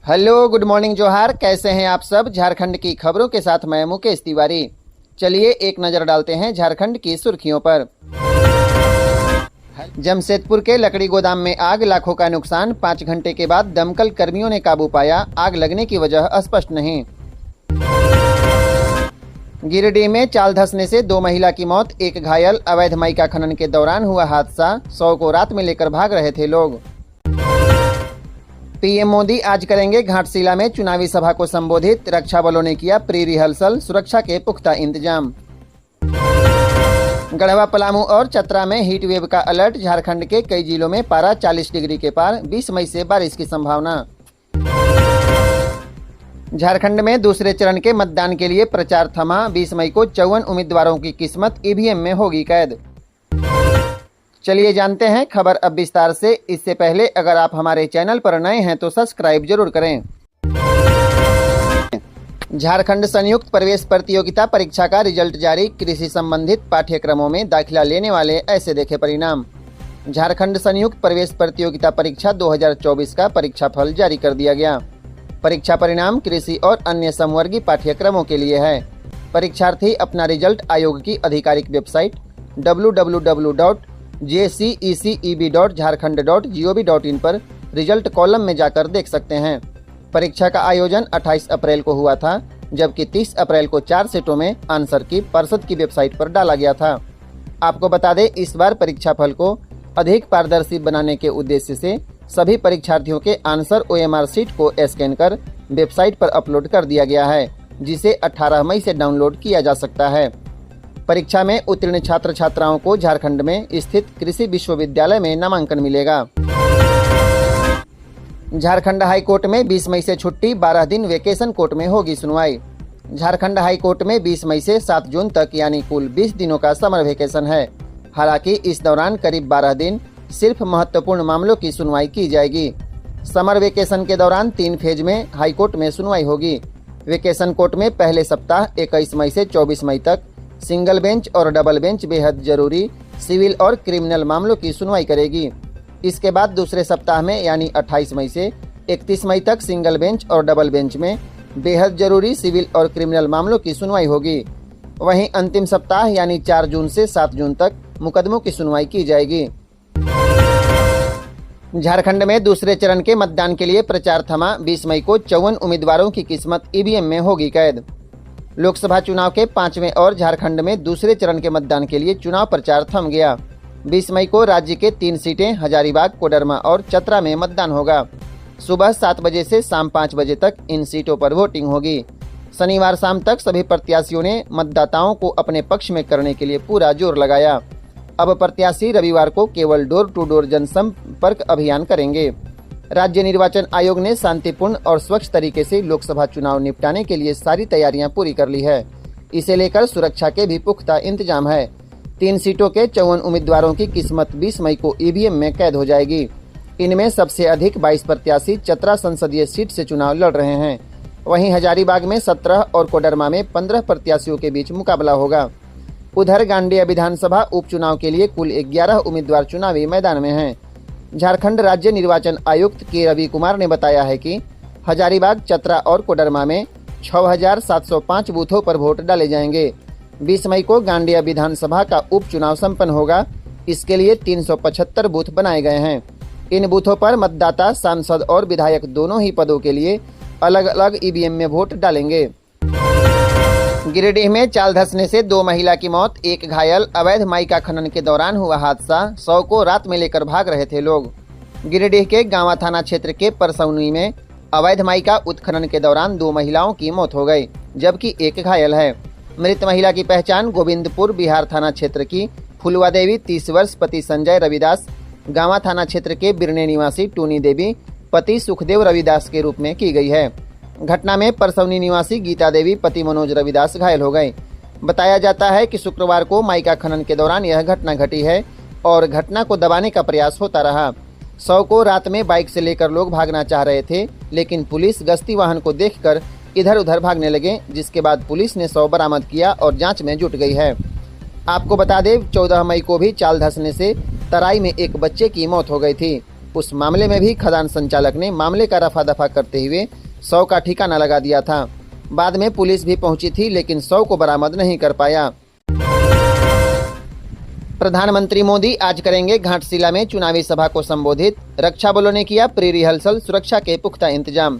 Hello, good morning, जोहार। कैसे हैं आप सब? झारखंड की खबरों के साथ मैं मुकेश तिवारी। चलिए एक नज़र डालते हैं झारखंड की सुर्खियों पर। जमशेदपुर के लकड़ी गोदाम में आग, लाखों का नुकसान। 5 घंटे के बाद दमकल कर्मियों ने काबू पाया। आग लगने की वजह स्पष्ट नहीं। गिरिडीह में चाल धंसने से 2 महिला की मौत, 1 घायल। अवैध माइका खनन के दौरान हुआ हादसा। 100 को रात में लेकर भाग रहे थे लोग। पीएम मोदी आज करेंगे घाटशिला में चुनावी सभा को संबोधित। रक्षा बलों ने किया प्री रिहर्सल, सुरक्षा के पुख्ता इंतजाम। गढ़वा, पलामू और चतरा में हीट वेव का अलर्ट। झारखंड के कई जिलों में पारा 40 डिग्री के पार। 20 मई से बारिश की संभावना। झारखंड में दूसरे चरण के मतदान के लिए प्रचार थमा। 20 मई को 54 उम्मीदवारों की किस्मत ईवीएम में होगी कैद। चलिए जानते हैं खबर अब विस्तार से। इससे पहले अगर आप हमारे चैनल पर नए हैं तो सब्सक्राइब जरूर करें। झारखंड संयुक्त प्रवेश प्रतियोगिता परीक्षा का रिजल्ट जारी। कृषि संबंधित पाठ्यक्रमों में दाखिला लेने वाले ऐसे देखे परिणाम। झारखंड संयुक्त प्रवेश प्रतियोगिता परीक्षा 2024 का परीक्षाफल जारी कर दिया गया। परीक्षा परिणाम कृषि और अन्य समवर्गीय पाठ्यक्रमों के लिए है। परीक्षार्थी अपना रिजल्ट आयोग की आधिकारिक वेबसाइट www.jceceb.jharkhand.gov.in पर रिजल्ट कॉलम में जाकर देख सकते हैं। परीक्षा का आयोजन 28 अप्रैल को हुआ था, जबकि 30 अप्रैल को 4 सेटों में आंसर की पर्षद की वेबसाइट पर डाला गया था। आपको बता दें, इस बार परीक्षाफल को अधिक पारदर्शी बनाने के उद्देश्य से सभी परीक्षार्थियों के आंसर OMR शीट को स्कैन कर वेबसाइट पर अपलोड कर दिया गया है, जिसे 18 मई से डाउनलोड किया जा सकता है। परीक्षा में उत्तीर्ण छात्र छात्राओं को झारखंड में स्थित कृषि विश्वविद्यालय में नामांकन मिलेगा। झारखंड हाई कोर्ट में 20 मई से छुट्टी, 12 दिन वेकेशन कोर्ट में होगी सुनवाई। झारखंड हाई कोर्ट में 20 मई से 7 जून तक यानी कुल 20 दिनों का समर वेकेशन है। हालांकि इस दौरान करीब 12 दिन सिर्फ महत्वपूर्ण मामलों की सुनवाई की जाएगी। समर वेकेशन के दौरान 3 फेज में हाई कोर्ट में सुनवाई होगी। वेकेशन कोर्ट में पहले सप्ताह 21 मई से 24 मई तक सिंगल बेंच और डबल बेंच बेहद जरूरी सिविल और क्रिमिनल मामलों की सुनवाई करेगी। इसके बाद दूसरे सप्ताह में यानी 28 मई से 31 मई तक सिंगल बेंच और डबल बेंच में बेहद जरूरी सिविल और क्रिमिनल मामलों की सुनवाई होगी। वहीं अंतिम सप्ताह यानी 4 जून से 7 जून तक मुकदमों की सुनवाई की जाएगी। झारखंड में दूसरे चरण के मतदान के लिए प्रचार थमा। 20 मई को 54 उम्मीदवारों की किस्मत ईवीएम में होगी कैद। लोकसभा चुनाव के 5वें और झारखंड में दूसरे चरण के मतदान के लिए चुनाव प्रचार थम गया। 20 मई को राज्य के 3 सीटें हजारीबाग, कोडरमा और चतरा में मतदान होगा। सुबह 7 बजे से शाम 5 बजे तक इन सीटों पर वोटिंग होगी। शनिवार शाम तक सभी प्रत्याशियों ने मतदाताओं को अपने पक्ष में करने के लिए पूरा जोर लगाया। अब प्रत्याशी रविवार को केवल डोर टू डोर जनसंपर्क अभियान करेंगे। राज्य निर्वाचन आयोग ने शांतिपूर्ण और स्वच्छ तरीके से लोकसभा चुनाव निपटाने के लिए सारी तैयारियां पूरी कर ली है। इसे लेकर सुरक्षा के भी पुख्ता इंतजाम है। 3 सीटों के 54 उम्मीदवारों की किस्मत 20 मई को ईवीएम में कैद हो जाएगी। इनमें सबसे अधिक 22 प्रत्याशी चतरा संसदीय सीट से चुनाव लड़ रहे हैं। वहीं हजारीबाग में 17 और कोडरमा में 15 प्रत्याशियों के बीच मुकाबला होगा। उधर गांडेय विधानसभा उपचुनाव के लिए कुल 11 उम्मीदवार चुनावी मैदान में हैं। झारखंड राज्य निर्वाचन आयुक्त के रवि कुमार ने बताया है कि हजारीबाग, चतरा और कोडरमा में 6705 बूथों पर वोट डाले जाएंगे। 20 मई को गांडेय विधानसभा का उपचुनाव संपन्न होगा। इसके लिए 375 बूथ बनाए गए हैं। इन बूथों पर मतदाता सांसद और विधायक दोनों ही पदों के लिए अलग अलग ईवीएम में वोट डालेंगे। गिरिडीह में चाल धंसने से 2 महिला की मौत, 1 घायल। अवैध माइका खनन के दौरान हुआ हादसा। 100 को रात में लेकर भाग रहे थे लोग। गिरिडीह के गांवा थाना क्षेत्र के परसौनी में अवैध माइका उत्खनन के दौरान 2 महिलाओं की मौत हो गई, जबकि 1 घायल है। मृत महिला की पहचान गोविंदपुर बिहार थाना क्षेत्र की फुलवा देवी 30 वर्ष, पति संजय रविदास, गांवा थाना क्षेत्र के बिरने निवासी टूनी देवी, पति सुखदेव रविदास के रूप में की गई है। घटना में परसौनी निवासी गीता देवी, पति मनोज रविदास घायल हो गए। बताया जाता है कि शुक्रवार को माइका खनन के दौरान यह घटना घटी है और घटना को दबाने का प्रयास होता रहा। 100 को रात में बाइक से लेकर लोग भागना चाह रहे थे, लेकिन पुलिस गश्ती वाहन को देखकर इधर उधर भागने लगे, जिसके बाद पुलिस ने 100 बरामद किया और जांच में जुट गई है। आपको बता दें, 14 मई को भी चाल धंसने से तराई में एक बच्चे की मौत हो गई थी। उस मामले में भी खदान संचालक ने मामले का रफा दफा करते हुए 100 का ठिकाना लगा दिया था। बाद में पुलिस भी पहुंची थी, लेकिन 100 को बरामद नहीं कर पाया। प्रधानमंत्री मोदी आज करेंगे घाटशिला में चुनावी सभा को संबोधित। रक्षा बलों ने किया प्री रिहर्सल, सुरक्षा के पुख्ता इंतजाम।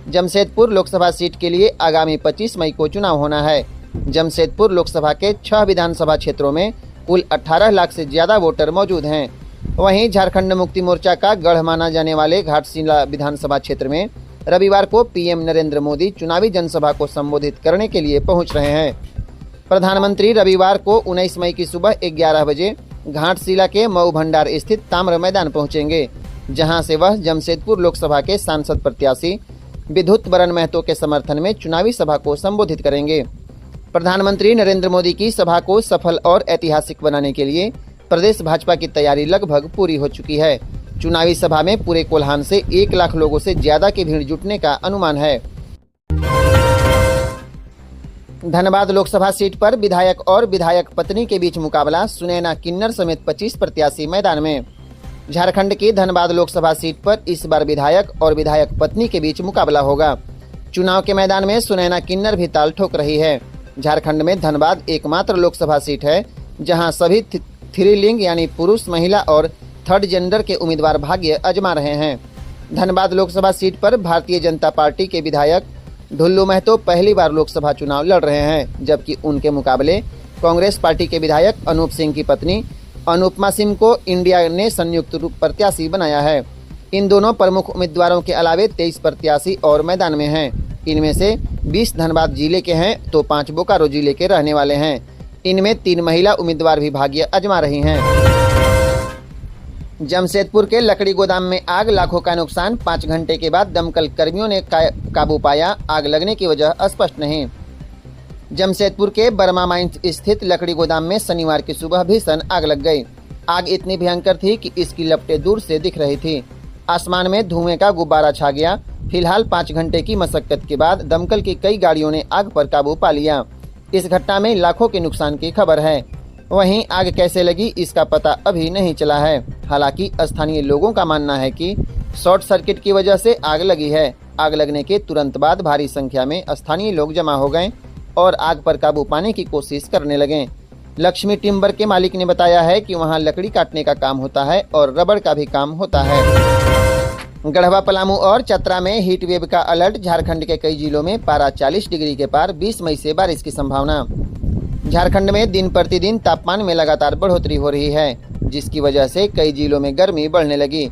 जमशेदपुर लोकसभा सीट के लिए आगामी 25 मई को चुनाव होना है। जमशेदपुर लोकसभा के 6 विधानसभा क्षेत्रों में कुल 18 लाख से ज्यादा वोटर मौजूद हैं। वहीं झारखंड मुक्ति मोर्चा का गढ़ माना जाने वाले घाटशिला विधानसभा क्षेत्र में रविवार को पीएम नरेंद्र मोदी चुनावी जनसभा को संबोधित करने के लिए पहुंच रहे हैं। प्रधानमंत्री रविवार को 19 मई की सुबह 11 बजे घाटशिला के मऊ भंडार स्थित ताम्र मैदान पहुंचेंगे, जहां से वह जमशेदपुर लोकसभा के सांसद प्रत्याशी विद्युत बरन महतो के समर्थन में चुनावी सभा को संबोधित करेंगे। प्रधानमंत्री नरेंद्र मोदी की सभा को सफल और ऐतिहासिक बनाने के लिए प्रदेश भाजपा की तैयारी लगभग पूरी हो चुकी है। चुनावी सभा में पूरे कोल्हान से 1 लाख लोगों से ज्यादा की भीड़ जुटने का अनुमान है। धनबाद लोकसभा सीट पर विधायक और विधायक पत्नी के बीच मुकाबला। सुनैना किन्नर समेत 25 प्रत्याशी मैदान में। झारखंड की धनबाद लोकसभा सीट पर इस बार विधायक और विधायक पत्नी के बीच मुकाबला होगा। चुनाव के मैदान में सुनैना किन्नर भी ताल ठोक रही है। झारखंड में धनबाद एकमात्र लोकसभा सीट है जहां सभी थ्री लिंग यानी पुरुष, महिला और थर्ड जेंडर के उम्मीदवार भाग्य आजमा रहे हैं। धनबाद लोकसभा सीट पर भारतीय जनता पार्टी के विधायक ढुल्लू महतो पहली बार लोकसभा चुनाव लड़ रहे हैं, जबकि उनके मुकाबले कांग्रेस पार्टी के विधायक अनूप सिंह की पत्नी अनुपमा सिंह को इंडिया ने संयुक्त रूप प्रत्याशी बनाया है। इन दोनों प्रमुख उम्मीदवारों के अलावे 23 प्रत्याशी और मैदान में हैं। इनमें से 20 धनबाद जिले के हैं तो 5 बोकारो जिले के रहने वाले हैं। इनमें 3 महिला उम्मीदवार भी भाग्य आजमा रही हैं। जमशेदपुर के लकड़ी गोदाम में आग, लाखों का नुकसान। 5 घंटे के बाद दमकल कर्मियों ने काबू पाया। आग लगने की वजह स्पष्ट नहीं। जमशेदपुर के बर्मा माइंस स्थित लकड़ी गोदाम में शनिवार की सुबह भीषण आग लग गई। आग इतनी भयंकर थी कि इसकी लपटें दूर से दिख रही थी। आसमान में धुएं का गुब्बारा छा गया। फिलहाल 5 घंटे की मशक्कत के बाद दमकल की कई गाड़ियों ने आग पर काबू पा लिया। इस घटना में लाखों के नुकसान की खबर है। वहीं आग कैसे लगी इसका पता अभी नहीं चला है। हालांकि स्थानीय लोगों का मानना है कि शॉर्ट सर्किट की वजह से आग लगी है। आग लगने के तुरंत बाद भारी संख्या में स्थानीय लोग जमा हो गए और आग पर काबू पाने की कोशिश करने लगे। लक्ष्मी टिम्बर के मालिक ने बताया है कि वहां लकड़ी काटने का काम होता है और रबड़ का भी काम होता है। गढ़वा, पलामू और चतरा में हीट वेव का अलर्ट। झारखंड के कई जिलों में पारा 40 डिग्री के पार। 20 मई से बारिश की संभावना। झारखंड में दिन प्रतिदिन तापमान में लगातार बढ़ोतरी हो रही है, जिसकी वजह से कई जिलों में गर्मी बढ़ने लगी।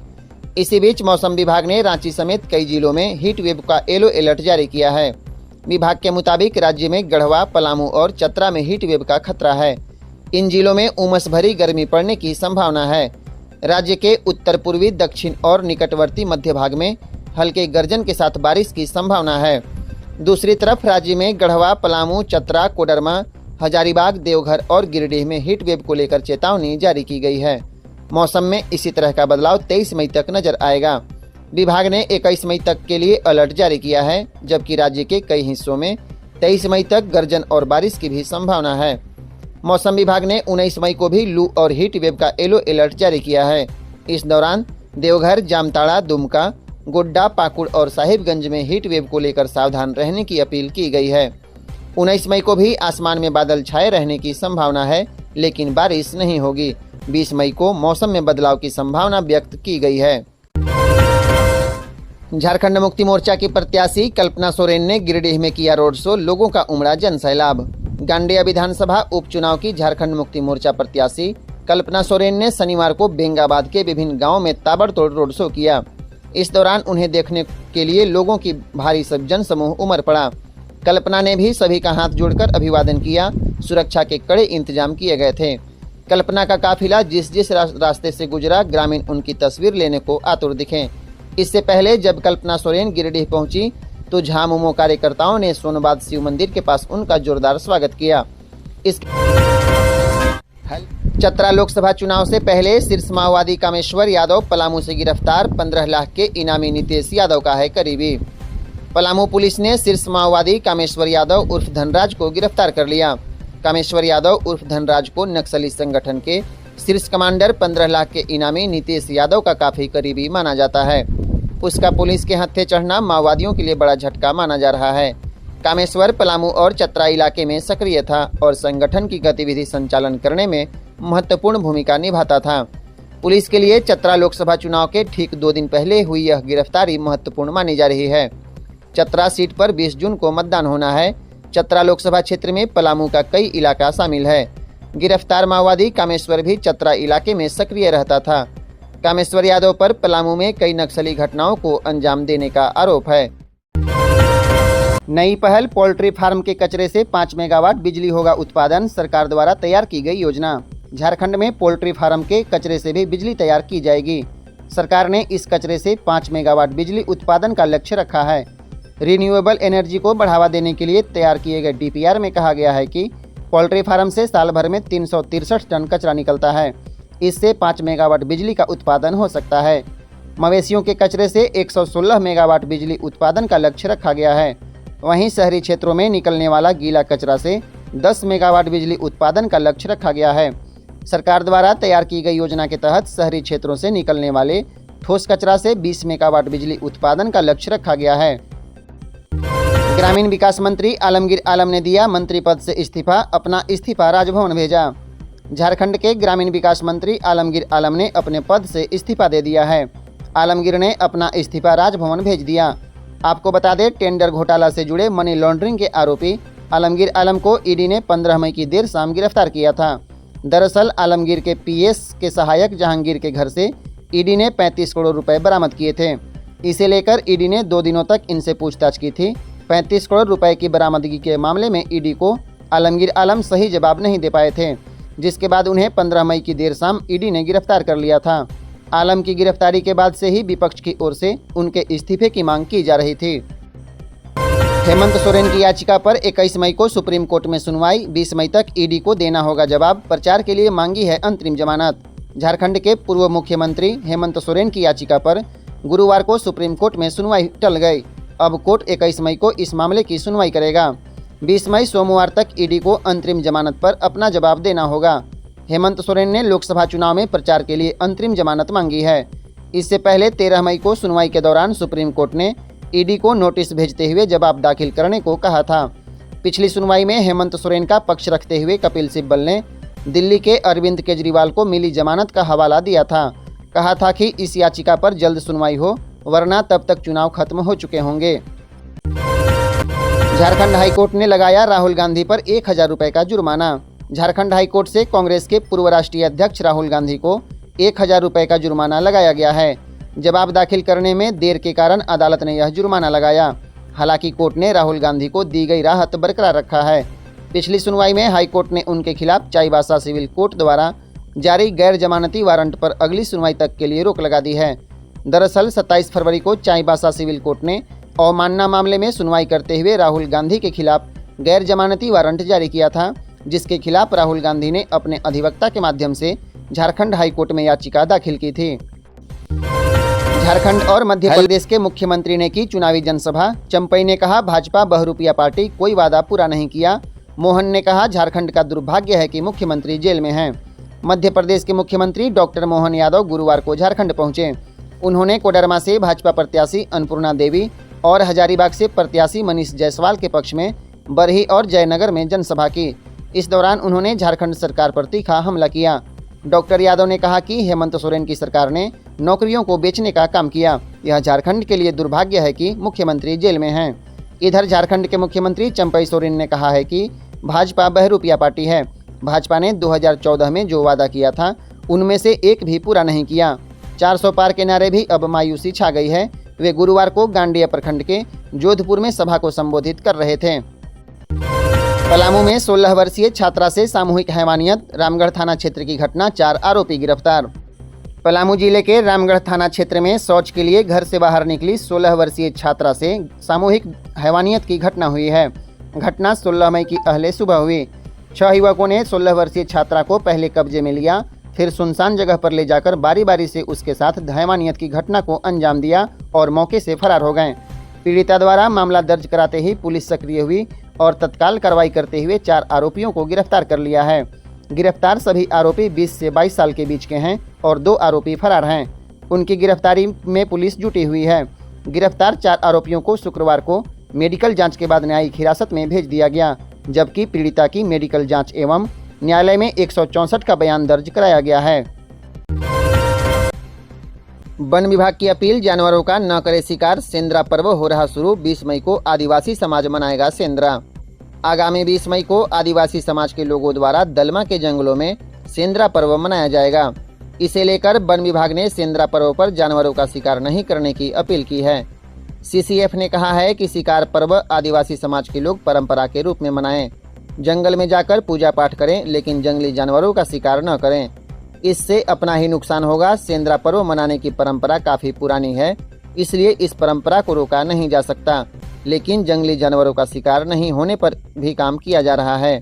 इसी बीच मौसम विभाग ने रांची समेत कई जिलों में हीट वेव का येलो अलर्ट जारी किया है। विभाग के मुताबिक राज्य में गढ़वा, पलामू और चतरा में हीट वेव का खतरा है। इन जिलों में उमस भरी गर्मी पड़ने की संभावना है। राज्य के उत्तर पूर्वी, दक्षिण और निकटवर्ती मध्य भाग में हल्के गर्जन के साथ बारिश की संभावना है। दूसरी तरफ राज्य में गढ़वा, पलामू, चतरा, कोडरमा, हजारीबाग, देवघर और गिरिडीह में हीट वेव को लेकर चेतावनी जारी की गई है। मौसम में इसी तरह का बदलाव 23 मई तक नजर आएगा। विभाग ने 21 मई तक के लिए अलर्ट जारी किया है, जबकि राज्य के कई हिस्सों में 23 मई तक गर्जन और बारिश की भी संभावना है। मौसम विभाग ने 19 मई को भी लू और हीट वेव का येलो अलर्ट जारी किया है। इस दौरान देवघर, जामताड़ा, दुमका, गोड्डा, पाकुड़ और साहिबगंज में हीट वेव को लेकर सावधान रहने की अपील की गई है। 19 मई को भी आसमान में बादल छाए रहने की संभावना है, लेकिन बारिश नहीं होगी। 20 मई को मौसम में बदलाव की संभावना व्यक्त की गई है। झारखंड मुक्ति मोर्चा की प्रत्याशी कल्पना सोरेन ने गिरिडीह में किया रोड शो। लोगों का उमड़ा जन सैलाब। गांडेय विधानसभा उपचुनाव की झारखंड मुक्ति मोर्चा प्रत्याशी कल्पना सोरेन ने शनिवार को बेंगाबाद के विभिन्न गांवों में ताबड़तोड़ रोड शो किया। इस दौरान उन्हें देखने के लिए लोगों की भारी जन समूह उमड़ पड़ा। कल्पना ने भी सभी का हाथ जोड़कर अभिवादन किया। सुरक्षा के कड़े इंतजाम किए गए थे। कल्पना का काफिला जिस जिस रास्ते से गुजरा, ग्रामीण उनकी तस्वीर लेने को आतुर दिखे। इससे पहले जब कल्पना सोरेन गिरिडीह पहुंची तो झामुमो कार्यकर्ताओं ने सोनबाद शिव मंदिर के पास उनका जोरदार स्वागत किया। चतरा लोकसभा चुनाव से पहले शीर्ष माओवादी कामेश्वर यादव पलामू से गिरफ्तार। 15 लाख के इनामी नितेश यादव का है करीबी। पलामू पुलिस ने शीर्ष माओवादी कामेश्वर यादव उर्फ धनराज को गिरफ्तार कर लिया। कामेश्वर यादव उर्फ धनराज को नक्सली संगठन के शीर्ष कमांडर 15 लाख के इनामी नीतीश यादव का काफी करीबी माना जाता है। उसका पुलिस के हत्थे चढ़ना माओवादियों के लिए बड़ा झटका माना जा रहा है। कामेश्वर पलामू और चतरा इलाके में सक्रिय था और संगठन की गतिविधि संचालन करने में महत्वपूर्ण भूमिका निभाता था। पुलिस के लिए चतरा लोकसभा चुनाव के ठीक 2 दिन पहले हुई यह गिरफ्तारी महत्वपूर्ण मानी जा रही है। चतरा सीट पर 20 जून को मतदान होना है। चतरा लोकसभा क्षेत्र में पलामू का कई इलाका शामिल है। गिरफ्तार माओवादी कामेश्वर भी चतरा इलाके में सक्रिय रहता था। कामेश्वर यादव पर पलामू में कई नक्सली घटनाओं को अंजाम देने का आरोप है। नई पहल, पोल्ट्री फार्म के कचरे से 5 मेगावाट बिजली होगा उत्पादन। सरकार द्वारा तैयार की गई योजना। झारखंड में पोल्ट्री फार्म के कचरे से भी बिजली तैयार की जाएगी। सरकार ने इस कचरे से 5 मेगावाट बिजली उत्पादन का लक्ष्य रखा है। रिन्यूएबल एनर्जी को बढ़ावा देने के लिए तैयार किए गए डीपीआर में कहा गया है कि पोल्ट्री फार्म से साल भर में 363 टन कचरा निकलता है। इससे 5 मेगावाट बिजली का उत्पादन हो सकता है। मवेशियों के कचरे से 116 मेगावाट बिजली उत्पादन का लक्ष्य रखा गया है। वहीं शहरी क्षेत्रों में निकलने वाला गीला कचरा से 10 मेगावाट बिजली उत्पादन का लक्ष्य रखा गया है। सरकार द्वारा तैयार की गई योजना के तहत शहरी क्षेत्रों से निकलने वाले ठोस कचरा से 20 मेगावाट बिजली उत्पादन का लक्ष्य रखा गया है। ग्रामीण विकास मंत्री आलमगीर आलम ने दिया मंत्री पद से इस्तीफा। अपना इस्तीफा राजभवन भेजा। झारखंड के ग्रामीण विकास मंत्री आलमगीर आलम ने अपने पद से इस्तीफा दे दिया है। आलमगीर ने अपना इस्तीफा राजभवन भेज दिया। आपको बता दें, टेंडर घोटाला से जुड़े मनी लॉन्ड्रिंग के आरोपी आलमगीर आलम को ईडी ने 15 मई की देर शाम गिरफ्तार किया था। दरअसल आलमगीर के पीएस के सहायक जहांगीर के घर से ईडी ने 35 करोड़ रुपए बरामद किए थे। इसे लेकर ईडी ने 2 दिनों तक इनसे पूछताछ की थी। 35 करोड़ रुपए की बरामदगी के मामले में ईडी को आलमगीर आलम सही जवाब नहीं दे पाए थे, जिसके बाद उन्हें 15 मई की देर शाम ईडी ने गिरफ्तार कर लिया था। आलम की गिरफ्तारी के बाद से ही विपक्ष की ओर से उनके इस्तीफे की मांग की जा रही थी। हेमंत सोरेन की याचिका पर 21 मई को सुप्रीम कोर्ट में सुनवाई। 20 मई तक ईडी को देना होगा जवाब। प्रचार के लिए मांगी है अंतरिम जमानत। झारखंड के पूर्व मुख्यमंत्री हेमंत सोरेन की याचिका पर गुरुवार को सुप्रीम कोर्ट में सुनवाई टल गई। अब कोर्ट 21 मई को इस मामले की सुनवाई करेगा। 20 मई सोमवार तक ईडी को अंतरिम जमानत पर अपना जवाब देना होगा। हेमंत सोरेन ने लोकसभा चुनाव में प्रचार के लिए अंतरिम जमानत मांगी है। इससे पहले 13 मई को सुनवाई के दौरान सुप्रीम कोर्ट ने ईडी को नोटिस भेजते हुए जवाब दाखिल करने को कहा था। पिछली सुनवाई में हेमंत सोरेन का पक्ष रखते हुए कपिल सिब्बल ने दिल्ली के अरविंद केजरीवाल को मिली जमानत का हवाला दिया था। कहा था कि इस याचिका पर जल्द सुनवाई हो, वरना तब तक चुनाव खत्म हो चुके होंगे। झारखंड हाईकोर्ट ने लगाया राहुल गांधी पर 1000 रुपये का जुर्माना। झारखंड हाईकोर्ट से कांग्रेस के पूर्व राष्ट्रीय अध्यक्ष राहुल गांधी को 1000 रुपये का जुर्माना लगाया गया है। जवाब दाखिल करने में देर के कारण अदालत ने यह जुर्माना लगाया। हालांकि कोर्ट ने राहुल गांधी को दी गई राहत बरकरार रखा है। पिछली सुनवाई में हाईकोर्ट ने उनके खिलाफ चाईबासा सिविल कोर्ट द्वारा जारी गैर जमानती वारंट पर अगली सुनवाई तक के लिए रोक लगा दी है। दरअसल 27 फरवरी को चाईबासा सिविल कोर्ट ने अवमानना मामले में सुनवाई करते हुए राहुल गांधी के खिलाफ गैर जमानती वारंट जारी किया था, जिसके खिलाफ राहुल गांधी ने अपने अधिवक्ता के माध्यम से झारखंड हाईकोर्ट में याचिका दाखिल की थी। झारखंड और मध्य प्रदेश के मुख्यमंत्री ने की चुनावी जनसभा। चंपई ने कहा भाजपा बहुरूपिया पार्टी, कोई वादा पूरा नहीं किया। मोहन ने कहा झारखंड का दुर्भाग्य है कि मुख्यमंत्री जेल में हैं। मध्य प्रदेश के मुख्यमंत्री डॉक्टर मोहन यादव गुरुवार को झारखंड पहुंचे। उन्होंने कोडरमा से भाजपा प्रत्याशी अन्नपूर्णा देवी और हजारीबाग से प्रत्याशी मनीष जायसवाल के पक्ष में बरही और जयनगर में जनसभा की। इस दौरान उन्होंने झारखंड सरकार पर तीखा हमला किया। डॉक्टर यादव ने कहा कि हेमंत सोरेन की सरकार ने नौकरियों को बेचने का काम किया। यह झारखंड के लिए दुर्भाग्य है कि मुख्यमंत्री जेल में हैं। इधर झारखंड के मुख्यमंत्री चंपई सोरेन ने कहा है कि भाजपा बहुरूपिया पार्टी है। भाजपा ने 2014 में जो वादा किया था उनमें से एक भी पूरा नहीं किया। 400 पार के नारे भी अब मायूसी छा गई है। वे गुरुवार को गांडेय प्रखंड के जोधपुर में सभा को संबोधित कर रहे थे। पलामू में 16 वर्षीय छात्रा से सामूहिक हैवानियत। रामगढ़ थाना क्षेत्र की घटना, 4 आरोपी गिरफ्तार। पलामू जिले के रामगढ़ थाना क्षेत्र में शौच के लिए घर से बाहर निकली 16 वर्षीय छात्रा से सामूहिक हैवानियत की घटना हुई है। घटना 16 मई की अहले सुबह हुई। 6 युवकों ने 16 वर्षीय छात्रा को पहले कब्जे में लिया, फिर सुनसान जगह पर ले जाकर बारी बारी से उसके साथ हैवानियत की घटना को अंजाम दिया और मौके से फरार हो गए। पीड़िता द्वारा मामला दर्ज कराते ही पुलिस सक्रिय हुई और तत्काल कार्रवाई करते हुए 4 आरोपियों को गिरफ्तार कर लिया है। गिरफ्तार सभी आरोपी 20 से 22 साल के बीच के हैं और 2 आरोपी फरार हैं। उनकी गिरफ्तारी में पुलिस जुटी हुई है। गिरफ्तार 4 आरोपियों को शुक्रवार को मेडिकल जांच के बाद न्यायिक हिरासत में भेज दिया गया, जबकि पीड़िता की मेडिकल जांच एवं न्यायालय में 164 का बयान दर्ज कराया गया है। वन विभाग की अपील, जानवरों का न करे शिकार। सेंद्रा पर्व हो रहा शुरू। 20 मई को आदिवासी समाज मनाएगा सेंद्रा। आगामी 20 मई को आदिवासी समाज के लोगों द्वारा दलमा के जंगलों में सेंद्रा पर्व मनाया जाएगा। इसे लेकर वन विभाग ने सेंद्रा पर्व पर जानवरों का शिकार नहीं करने की अपील की है। सीसीएफ ने कहा है कि शिकार पर्व आदिवासी समाज के लोग परंपरा के रूप में मनाएं। जंगल में जाकर पूजा पाठ करें, लेकिन जंगली जानवरों का शिकार न करें, इससे अपना ही नुकसान होगा। सेंद्रा पर्व मनाने की परंपरा काफी पुरानी है, इसलिए इस परंपरा को रोका नहीं जा सकता, लेकिन जंगली जानवरों का शिकार नहीं होने पर भी काम किया जा रहा है।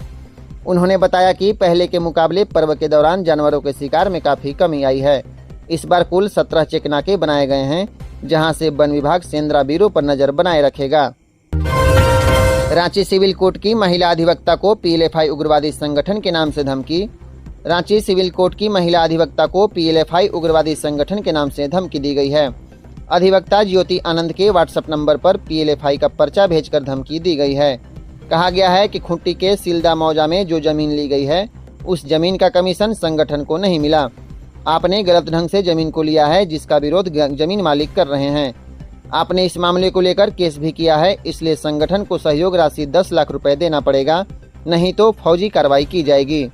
उन्होंने बताया कि पहले के मुकाबले पर्व के दौरान जानवरों के शिकार में काफी कमी आई है। इस बार कुल 17 चेक नाके बनाए गए हैं, जहां से वन विभाग सेंद्रा बीरों पर नजर बनाए रखेगा। रांची सिविल कोर्ट की महिला अधिवक्ता को पीएलएफआई उग्रवादी संगठन के नाम से धमकी। रांची सिविल कोर्ट की महिला अधिवक्ता को पीएलएफआई उग्रवादी संगठन के नाम से धमकी दी गई है। अधिवक्ता ज्योति आनंद के व्हाट्सएप नंबर पर पीएलएफआई का पर्चा भेजकर धमकी दी गई है। कहा गया है कि खुंटी के सिलदा मौजा में जो जमीन ली गई है, उस जमीन का कमीशन संगठन को नहीं मिला। आपने गलत ढंग से जमीन को लिया है, जिसका विरोध जमीन मालिक कर रहे हैं। आपने इस मामले को लेकर केस भी किया है, इसलिए संगठन को सहयोग राशि 10 लाख रुपए देना पड़ेगा, नहीं तो फौजी कार्रवाई की जाएगी।